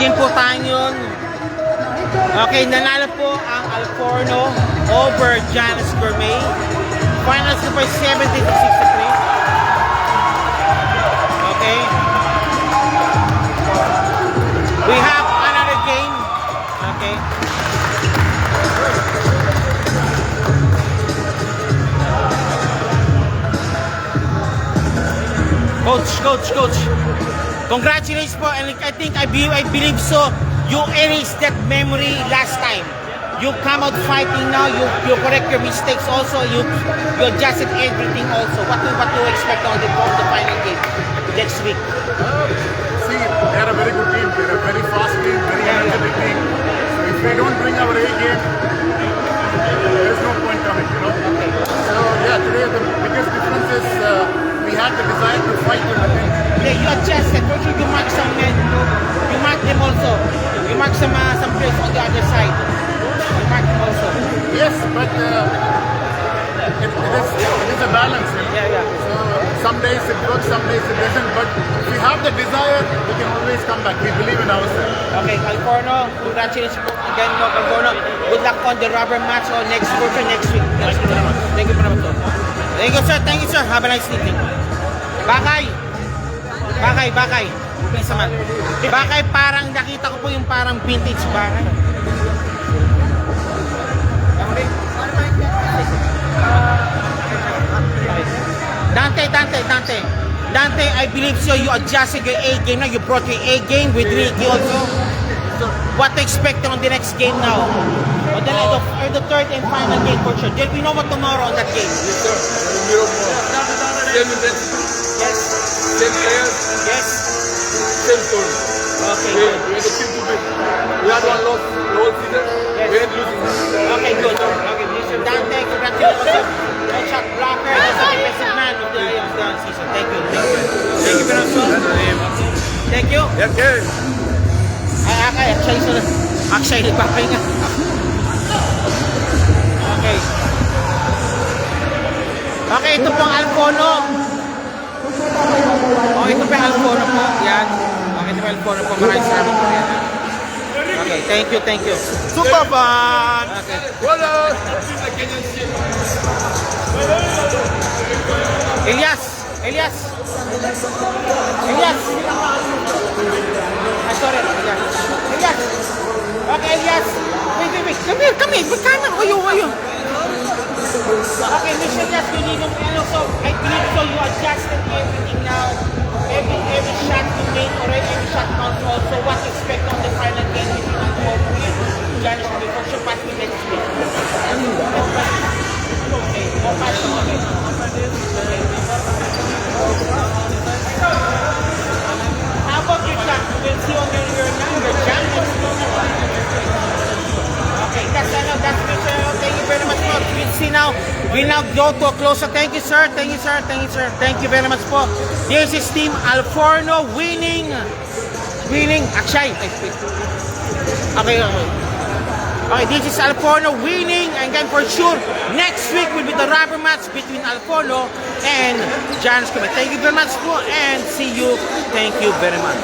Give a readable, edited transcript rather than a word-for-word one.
Game po tayo yun. Okay, nanalo po ang Alforno over Janus Gourmet. Finals ko pa 70 to 63. Okay. We have another game. Okay. Coach. Congratulations po, and I believe so. You erased that memory last time. You come out fighting now. You correct your mistakes also. You adjusted everything also. What do you expect on the final game next week? See, they're a very good team. They're a very fast team, very energetic team. So if we don't bring our A game, there's no point coming, you know. Okay. So yeah, today the biggest difference is we had the desire to fight in the team. Yeah, you adjusted. For sure, you mark some men. You mark them also. You mark some players on the other side. You mark them also. Yes, but it is a balance, you know. Yeah. So some days it works, some days it doesn't. But if we have the desire, we can always come back. We believe in ourselves. Okay, Alforno, congratulations po again po, Alforno. Good luck on the rubber match or next quarter next week. Thank you po naman po. Thank you sir. Have a nice evening. Bakay. Please naman. Bakay, parang nakita ko po yung parang vintage bakay. Dante, I believe so. You adjusted your A game now. You brought your A game with Ricky also. So, what to expect on the next game now? On the third and final game for sure. There'll be no more tomorrow on that game. Yes, sir. Same intensity. Yes. Same players. Yes. Same story. Okay. We had a team to beat. We had one loss the whole season. Yes. We ain't losing. Okay, good. Okay, Mr. Dante, congratulations. One shot blocker. That's the defensive man of the season. Thank you very much. Thank you. Okay. Actually, nagpapahinga. Okay. Okay, ito pong Alforno. Okay, ito pong Alforno po. Yan. Okay, ito pong Alforno po. Maraming salamat po yan. Okay, thank you. Super fun. Okay. Wala. Elias. Sorry, Elias. Okay, Elias. Wait. Come here. Ayaw. Okay, Mr. Elias, we need him. And also, I believe so you adjusted everything now. Every shot you made already, every shot counts also. What to expect on the final game between Alforno and Janus before sure pass me next week? Okay, no pass. How about your shot? We'll see on your number. Janus. Okay, that's Mr. Thank you very much po. We'll see now. We now go to a closer. Thank you, sir. Thank you very much po. This is Team Alforno winning. Akshay. Okay, this is Alforno winning. And then for sure, next week will be the rubber match between Alforno and Janus Gourmet. Thank you very much po and see you. Thank you very much.